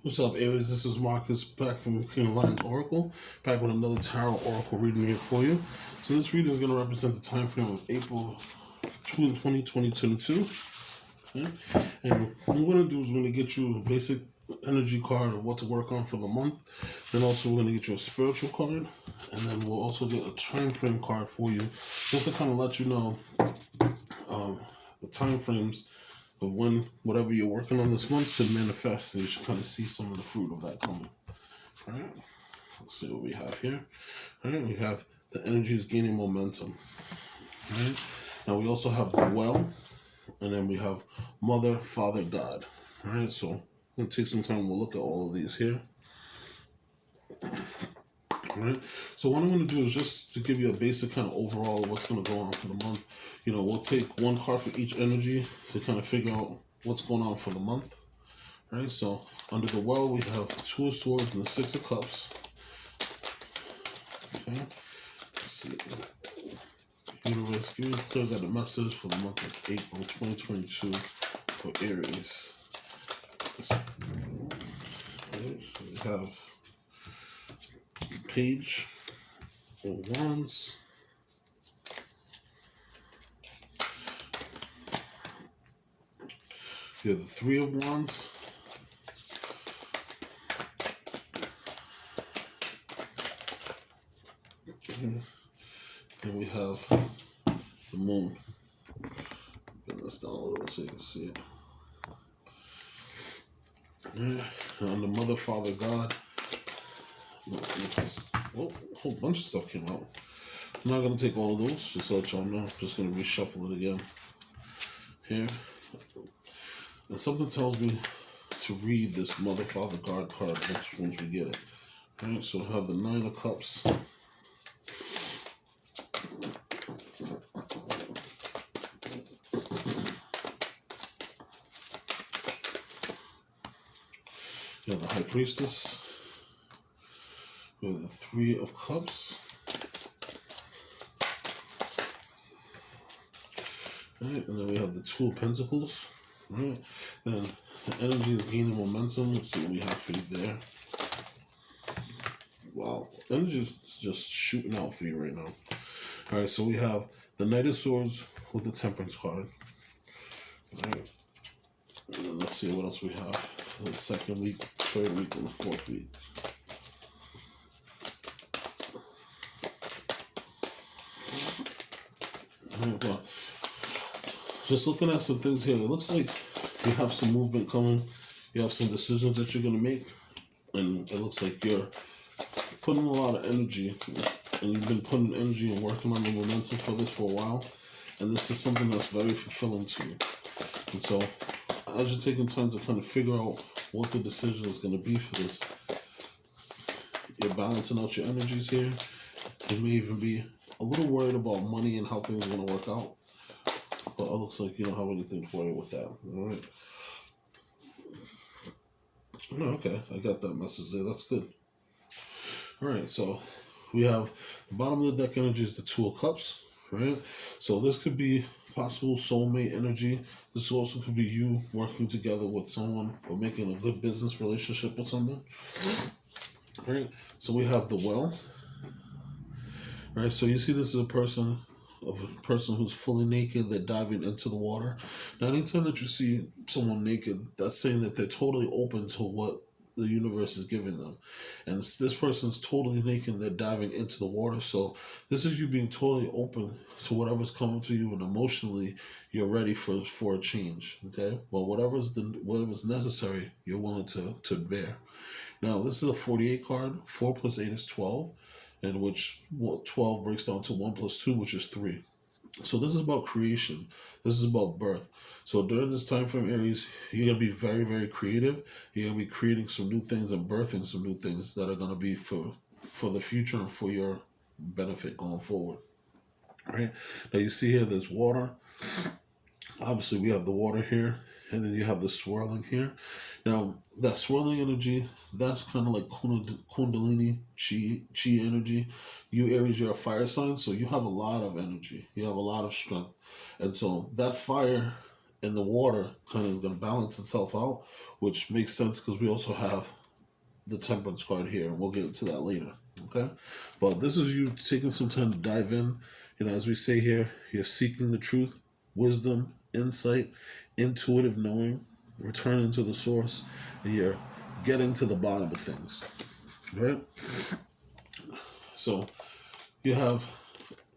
What's up, Aries? This is Marcus back from Untitled Oracle, back with another Tao Oracle reading here for you. So this reading is going to represent the time frame of April 2022. Okay? And what we're going to do is we're going to get you a basic energy card of what to work on for the month. Then also we're going to get you a spiritual card, and then we'll also get a time frame card for you, just to kind of let you know the time frames of when whatever you're working on this month should manifest, and you should kind of see some of the fruit of that coming. All right, let's see what we have here. All right, we have the energy is gaining momentum. All right, now we also have the well, and then we have Mother, Father, God. All right, so I'm gonna take some time. We'll look at all of these here. All right, so what I'm going to do is just to give you a basic kind of overall of what's going to go on for the month. You know, we'll take one card for each energy to kind of figure out what's going on for the month. All right, so under the well, we have the Two of Swords and the Six of Cups. Okay, let's see. Universe, give me a clear got a message for the month of April 2022 for Aries. Okay, so we have Page of Wands, you have the Three of Wands, and we have the Moon. Bring this down a little bit so you can see it. And on the Mother, Father, God, well, a whole bunch of stuff came out. I'm not going to take all of those, just to let y'all know. I'm just going to reshuffle it again here. And something tells me to read this Mother, Father, God card once we get it. All right, so I have the Nine of Cups. We have the High Priestess. We have the Three of Cups. Right, and then we have the Two of Pentacles. Right, and the energy is gaining momentum. Let's see what we have for you there. Wow, energy is just shooting out for you right now. All right, so we have the Knight of Swords with the Temperance card. All right, and then let's see what else we have. The second week, third week, and the fourth week. Well, just looking at some things here, it looks like you have some movement coming. You have some decisions that you're going to make. And it looks like you're putting a lot of energy. And you've been putting energy and working on the momentum for this for a while. And this is something that's very fulfilling to you. And so, as you're taking time to kind of figure out what the decision is going to be for this, you're balancing out your energies here. You may even be a little worried about money and how things are going to work out. But it looks like you don't have anything to worry with that. All right. Oh, okay. I got that message there. That's good. All right. So we have the bottom of the deck energy is the Two of Cups. Right. So this could be possible soulmate energy. This also could be you working together with someone or making a good business relationship with someone. All right. So we have the well. Right, so you see this is a person who's fully naked, they're diving into the water. Now, anytime that you see someone naked, that's saying that they're totally open to what the universe is giving them. And this person's totally naked, they're diving into the water. So this is you being totally open to whatever's coming to you, and emotionally, you're ready for a change, okay? But whatever's necessary, you're willing to bear. Now, this is a 48 card. 4 plus 8 is 12. In which 12 breaks down to 1 plus 2, which is 3. So this is about creation. This is about birth. So during this time frame, Aries, you're going to be very, very creative. You're going to be creating some new things and birthing some new things that are going to be for the future and for your benefit going forward. All right. Now you see here, there's water. Obviously, we have the water here. And then you have the swirling here. Now, that swirling energy, that's kind of like Kundalini, chi energy. You, Aries, you're a fire sign, so you have a lot of energy. You have a lot of strength. And so that fire and the water kind of going to balance itself out, which makes sense because we also have the Temperance card here. We'll get into that later. Okay, but this is you taking some time to dive in. As we say here, you're seeking the truth, wisdom, insight, intuitive knowing, returning to the source, and you're getting to the bottom of things. Right? So you have,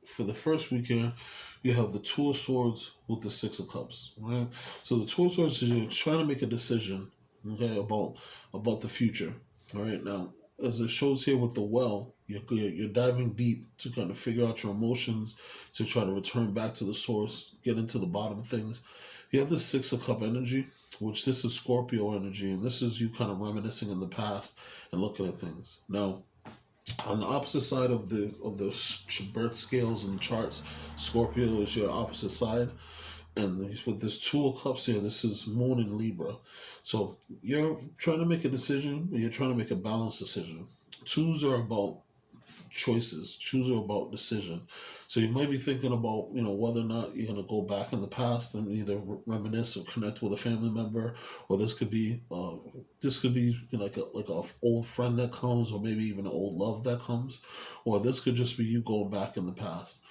for the first week here, you have the Two of Swords with the Six of Cups. Right? So the Two of Swords is you're trying to make a decision, okay, about the future. All right, now, as it shows here with the well, you're diving deep to kind of figure out your emotions, to try to return back to the source, get into the bottom of things. You have the Six of Cup energy, which this is Scorpio energy, and this is you kind of reminiscing in the past and looking at things. Now, on the opposite side of the birth scales and charts, Scorpio is your opposite side. And with this Two of Cups here, this is Moon in Libra. So you're trying to make a decision, you're trying to make a balanced decision. Twos are about choices. Twos are about decision. So you might be thinking about, whether or not you're going to go back in the past and either reminisce or connect with a family member, or this could be like a old friend that comes, or maybe even an old love that comes, or this could just be you going back in the past.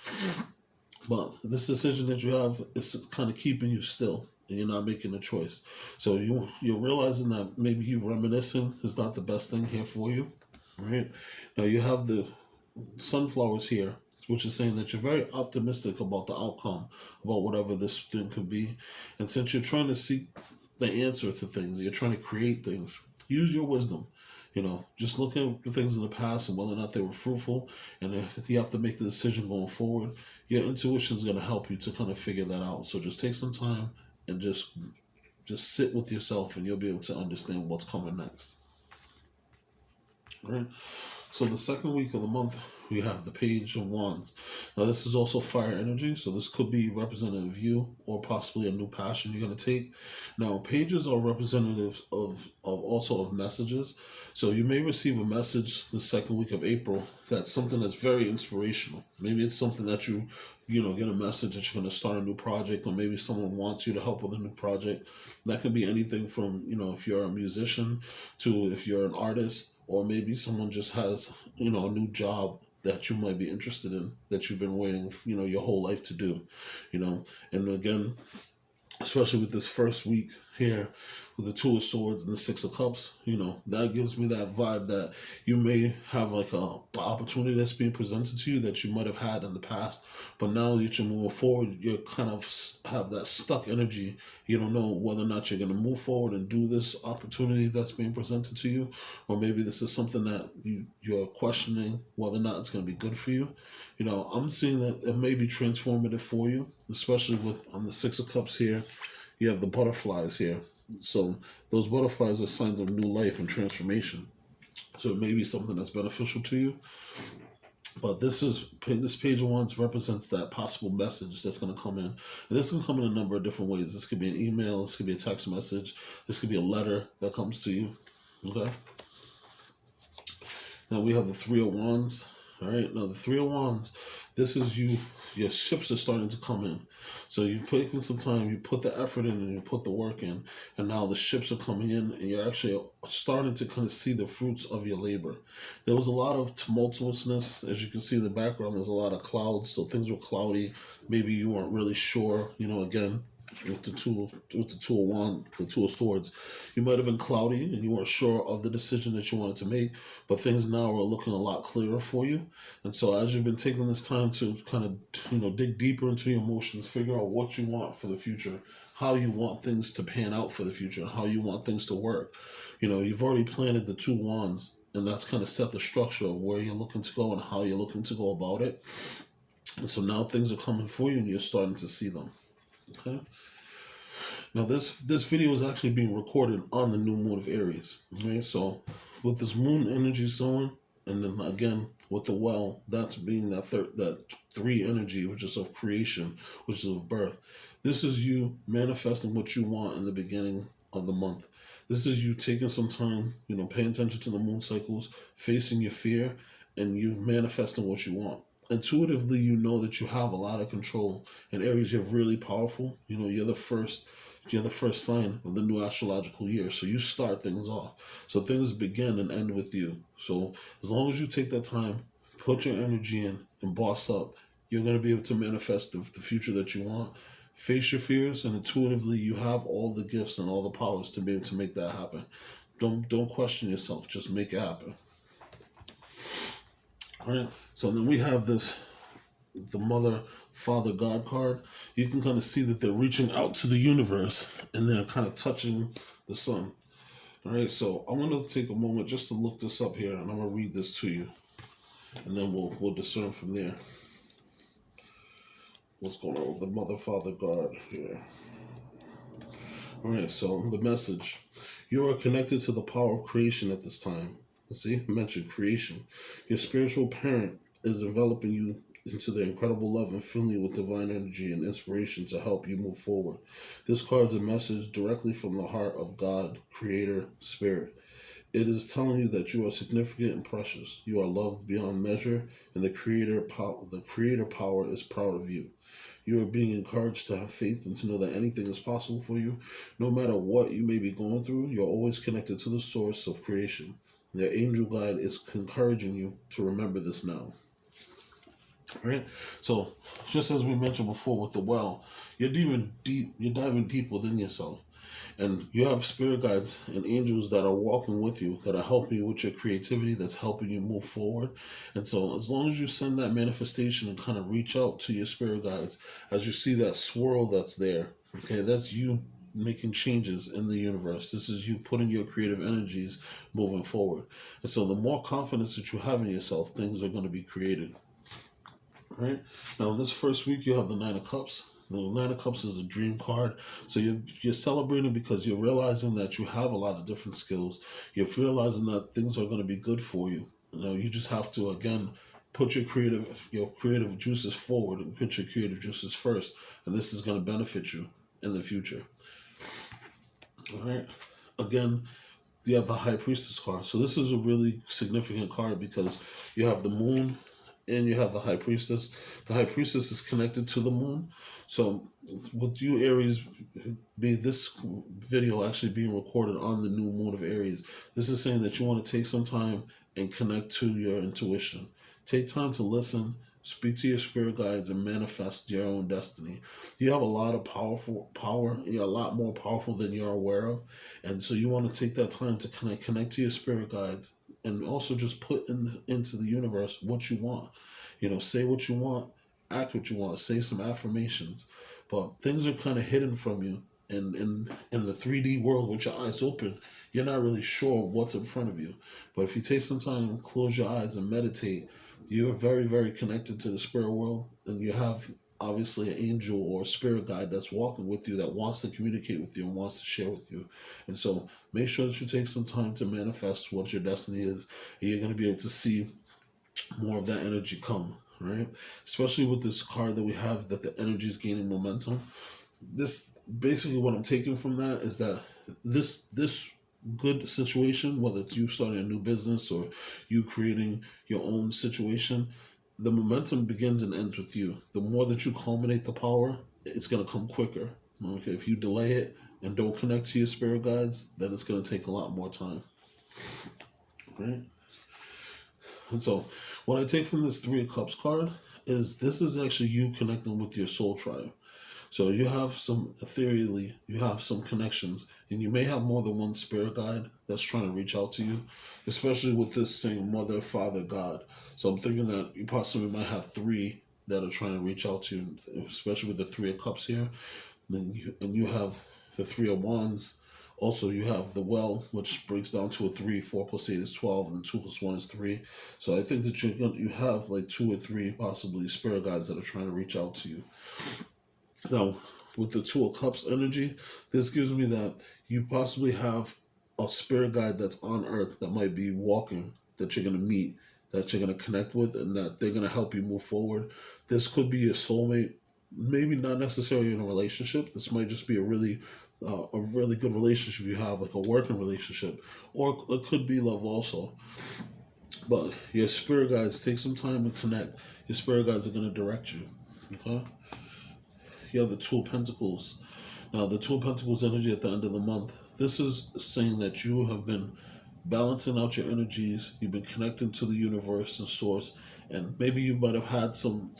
But this decision that you have is kind of keeping you still, and you're not making a choice. So you're realizing that maybe you reminiscing is not the best thing here for you, right? Now you have the sunflowers here, which is saying that you're very optimistic about the outcome, about whatever this thing could be. And since you're trying to seek the answer to things, you're trying to create things, use your wisdom. Just look at the things in the past and whether or not they were fruitful. And if you have to make the decision going forward, your intuition is going to help you to kind of figure that out. So just take some time and just sit with yourself, and you'll be able to understand what's coming next. All right. So the second week of the month, we have the Page of Wands. Now this is also fire energy, so this could be representative of you, or possibly a new passion you're going to take. Now pages are representatives of also of messages. So you may receive a message the second week of April that's something that's very inspirational. Maybe it's something that you get a message that you're going to start a new project, or maybe someone wants you to help with a new project. That could be anything from, if you're a musician to if you're an artist, or maybe someone just has, a new job that you might be interested in, that you've been waiting, your whole life to do, And again, especially with this first week here, with the Two of Swords and the Six of Cups, that gives me that vibe that you may have like an opportunity that's being presented to you that you might have had in the past, but now that you're moving forward, you kind of have that stuck energy. You don't know whether or not you're going to move forward and do this opportunity that's being presented to you, or maybe this is something that you're questioning whether or not it's going to be good for you. I'm seeing that it may be transformative for you, especially on the Six of Cups here. You have the butterflies here. So those butterflies are signs of new life and transformation. So it may be something that's beneficial to you. But this Page of Wands represents that possible message that's going to come in. And this can come in a number of different ways. This could be an email. This could be a text message. This could be a letter that comes to you. Okay. Now we have the Three of Wands. All right. Now the Three of Wands, this is you. Your ships are starting to come in. So you've taken some time, you put the effort in and you put the work in, and now the ships are coming in, and you're actually starting to kind of see the fruits of your labor. There was a lot of tumultuousness. As you can see in the background, there's a lot of clouds, so things were cloudy. Maybe you weren't really sure, again, with the two of wands, the Two of Swords, you might have been cloudy and you weren't sure of the decision that you wanted to make, but things now are looking a lot clearer for you. And so as you've been taking this time to kind of dig deeper into your emotions, figure out what you want for the future, how you want things to pan out for the future, how you want things to work. You've already planted the two wands, and that's kind of set the structure of where you're looking to go and how you're looking to go about it. And so now things are coming for you and you're starting to see them. Okay. Now this video is actually being recorded on the new moon of Aries. Okay, so with this moon energy showing, and then again with the well, that's being that three energy, which is of creation, which is of birth. This is you manifesting what you want in the beginning of the month. This is you taking some time, paying attention to the moon cycles, facing your fear, and you manifesting what you want. intuitively you know that you have a lot of control. In Aries, you're really powerful. You know, you're the first sign of the new astrological year. So you start things off. So things begin and end with you. So as long as you take that time, put your energy in and boss up, you're going to be able to manifest the future that you want. Face your fears, and intuitively you have all the gifts and all the powers to be able to make that happen. Don't question yourself, just make it happen. All right. So then we have the mother, father, God card. You can kind of see that they're reaching out to the universe and they're kind of touching the sun. All right. So I'm going to take a moment just to look this up here, and I'm going to read this to you, and then we'll discern from there what's going on with the mother, father, God here. All right. So the message: you are connected to the power of creation at this time. See, I mentioned creation. Your spiritual parent is enveloping you into the incredible love and filling you with divine energy and inspiration to help you move forward. This card is a message directly from the heart of God, Creator, Spirit. It is telling you that you are significant and precious. You are loved beyond measure, and the Creator power is proud of you. You are being encouraged to have faith and to know that anything is possible for you. No matter what you may be going through, you're always connected to the source of creation. Their angel guide is encouraging you to remember this now. Right? So, just as we mentioned before with the well, you're diving deep within yourself. And you have spirit guides and angels that are walking with you, that are helping you with your creativity, that's helping you move forward. And so as long as you send that manifestation and kind of reach out to your spirit guides, as you see that swirl that's there, okay, that's you making changes in the universe. This is you putting your creative energies moving forward. And so the more confidence that you have in yourself, things are going to be created. All right. Now, this first week, you have the Nine of Cups. The Nine of Cups is a dream card. So you're celebrating because you're realizing that you have a lot of different skills. You're realizing that things are going to be good for you. You know, you just have to, again, put your creative juices forward and put your creative juices first. And this is going to benefit you in the future. All right. Again, you have the High Priestess card. So this is a really significant card because you have the Moon and you have the High Priestess. The High Priestess is connected to the Moon. So with you, Aries, this video actually being recorded on the new moon of Aries, this is saying that you want to take some time and connect to your intuition. Take time to listen, speak to your spirit guides, and manifest your own destiny. You have a lot of power. You're a lot more powerful than you're aware of. And so you want to take that time to connect to your spirit guides, and also just put into the universe what you want. You know, say what you want, act what you want, say some affirmations. But things are kind of hidden from you. And in the 3D world, with your eyes open, you're not really sure what's in front of you. But if you take some time, close your eyes and meditate, you're very, very connected to the spirit world. And you have obviously an angel or a spirit guide that's walking with you, that wants to communicate with you and wants to share with you. And so make sure that you take some time to manifest what your destiny is, and you're going to be able to see more of that energy come, right? Especially with this card that we have, that the energy is gaining momentum. This basically, what I'm taking from that is that this good situation, whether it's you starting a new business or you creating your own situation, the momentum begins and ends with you. The more that you culminate the power, it's going to come quicker. Okay, if you delay it and don't connect to your spirit guides, then it's going to take a lot more time. Right? And so what I take from this Three of Cups card is this is actually you connecting with your soul tribe. So you have ethereally, you have some connections, and you may have more than one spirit guide that's trying to reach out to you, especially with this same mother, father, God. So I'm thinking that you possibly might have three that are trying to reach out to you, especially with the Three of Cups here. And you have the Three of Wands. Also, you have the Well, which breaks down to a 3. 4 plus 8 is 12, and then 2 plus 1 is 3. So I think that you have like 2 or 3 possibly spirit guides that are trying to reach out to you. Now, with the Two of Cups energy, this gives me that you possibly have a spirit guide that's on Earth that might be walking, that you're going to meet, that you're going to connect with, and that they're going to help you move forward. This could be a soulmate, maybe not necessarily in a relationship. This might just be a really good relationship you have, like a working relationship, or it could be love also. But your spirit guides, take some time and connect. Your spirit guides are going to direct you. Okay? You have the Two of Pentacles. Now, the Two of Pentacles energy at the end of the month, this is saying that you have been balancing out your energies. You've been connecting to the universe and source, and maybe you might have had some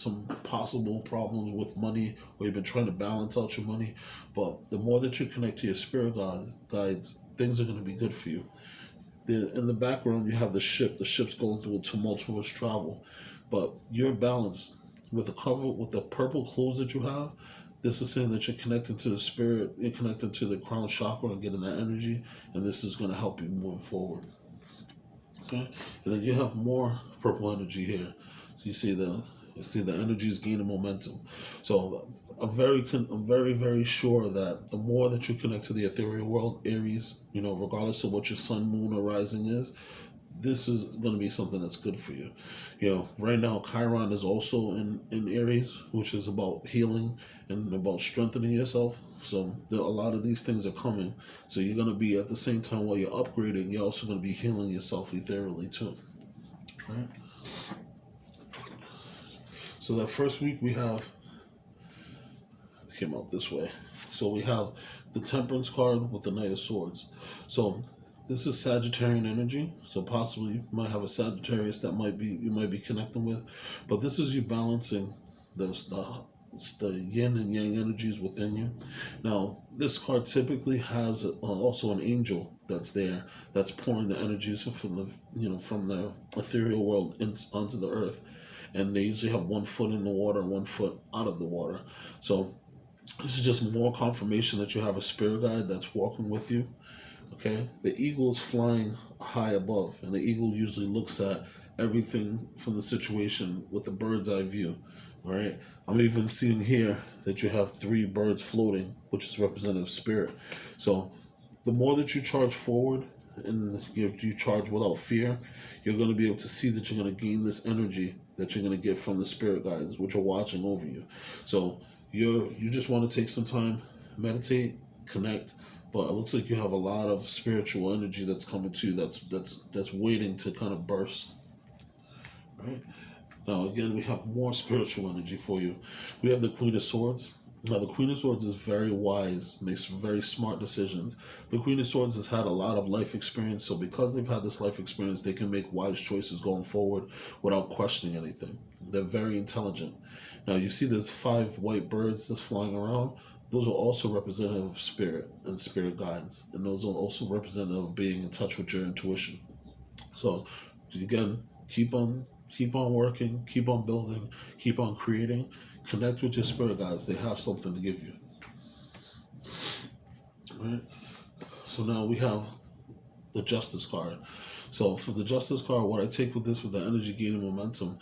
possible problems with money, or you've been trying to balance out your money. But the more that you connect to your spirit guides, things are going to be good for you. In the background, you have the ship. The ship's going through a tumultuous travel, but you're balanced with the cover, with the purple clothes that you have. This is saying that you're connected to the spirit, you're connected to the crown chakra and getting that energy, and this is going to help you moving forward. Okay, and then you have more purple energy here. So you see the energy is gaining momentum. So I'm very sure that the more that you connect to the ethereal world, Aries, regardless of what your sun, moon, or rising is, this is going to be something that's good for you. Right now, Chiron is also in Aries, which is about healing and about strengthening yourself. So a lot of these things are coming. So you're going to be, at the same time, while you're upgrading, you're also going to be healing yourself ethereally too. Right? So that first week we have, came out this way. So we have the Temperance card with the Knight of Swords. So this is Sagittarian energy, so possibly you might have a Sagittarius that you might be connecting with, but this is you balancing the yin and yang energies within you. Now, this card typically has also an angel that's there, that's pouring the energies from the ethereal world onto the earth, and they usually have 1 foot in the water, 1 foot out of the water. So this is just more confirmation that you have a spirit guide that's walking with you. Okay, the eagle is flying high above, and the eagle usually looks at everything from the situation with a bird's eye view. All right, I'm even seeing here that you have 3 birds floating, which is representative spirit. So the more that you charge forward and you charge without fear, you're going to be able to see that you're going to gain this energy that you're going to get from the spirit guides, which are watching over you. So you just want to take some time, meditate, connect. But it looks like you have a lot of spiritual energy that's coming to you, that's waiting to kind of burst. Right? Now, again, we have more spiritual energy for you. We have the Queen of Swords. Now, the Queen of Swords is very wise, makes very smart decisions. The Queen of Swords has had a lot of life experience, so because they've had this life experience, they can make wise choices going forward without questioning anything. They're very intelligent. Now, you see there's 5 white birds that's flying around. Those are also representative of spirit and spirit guides, and those are also representative of being in touch with your intuition. So, again, keep on working, keep on building, keep on creating, connect with your spirit guides. They have something to give you. All right. So now we have the Justice card. So for the Justice card, what I take with this, with the energy gaining momentum,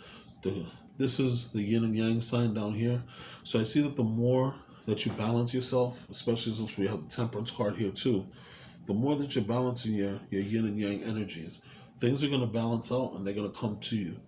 this is the yin and yang sign down here. So I see that the more that you balance yourself, especially since we have the Temperance card here too, the more that you're balancing your yin and yang energies, things are going to balance out and they're going to come to you.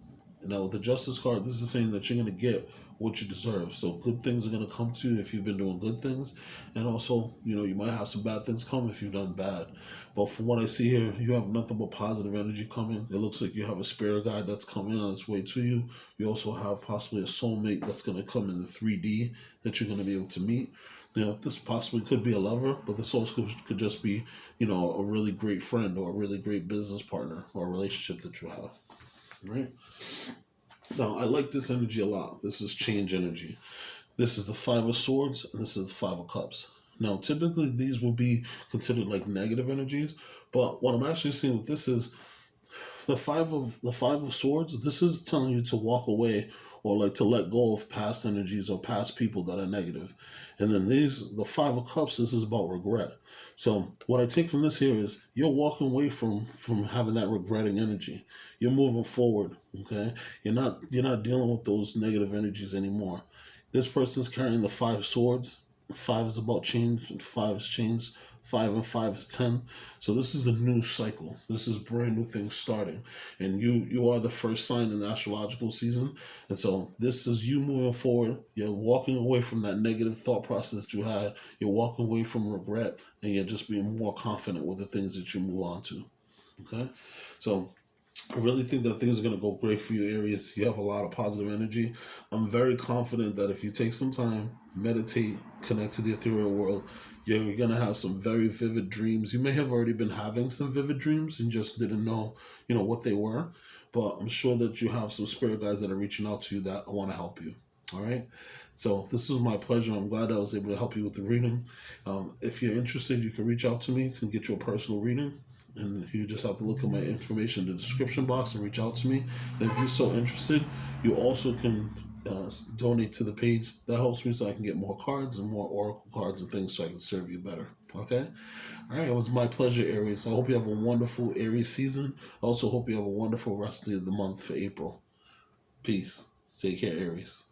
And now with the Justice card, this is saying that you're going to get what you deserve. So good things are going to come to you if you've been doing good things. And also, you might have some bad things come if you've done bad. But from what I see here, you have nothing but positive energy coming. It looks like you have a spirit guide that's coming on its way to you. You also have possibly a soulmate that's going to come in the 3D that you're going to be able to meet. This possibly could be a lover, but this also could just be, a really great friend or a really great business partner or a relationship that you have. Right? Now, I like this energy a lot. This is change energy. This is the 5 of Swords, and this is the 5 of Cups. Now, typically, these will be considered like negative energies, but what I'm actually seeing with this is the 5 of Swords. This is telling you to walk away or like to let go of past energies or past people that are negative. And then the 5 of Cups, this is about regret. So what I take from this here is you're walking away from having that regretting energy. You're moving forward, okay? You're not dealing with those negative energies anymore. This person's carrying the 5 swords. 5 is about change, and 5 is change. 5 and 5 is 10. So this is a new cycle. This is brand new things starting. And you are the first sign in the astrological season. And so this is you moving forward. You're walking away from that negative thought process that you had. You're walking away from regret. And you're just being more confident with the things that you move on to. Okay? So I really think that things are going to go great for you, Aries. You have a lot of positive energy. I'm very confident that if you take some time, meditate, connect to the ethereal world, you're going to have some very vivid dreams. You may have already been having some vivid dreams and just didn't know, what they were. But I'm sure that you have some spirit guides that are reaching out to you that want to help you. All right. So this was my pleasure. I'm glad I was able to help you with the reading. If you're interested, you can reach out to me to get you a personal reading. And you just have to look at my information in the description box and reach out to me. And if you're so interested, you also can donate to the page. That helps me so I can get more cards and more oracle cards and things so I can serve you better. Okay? All right, it was my pleasure, Aries. I hope you have a wonderful Aries season. I also hope you have a wonderful rest of the month for April. Peace. Take care, Aries.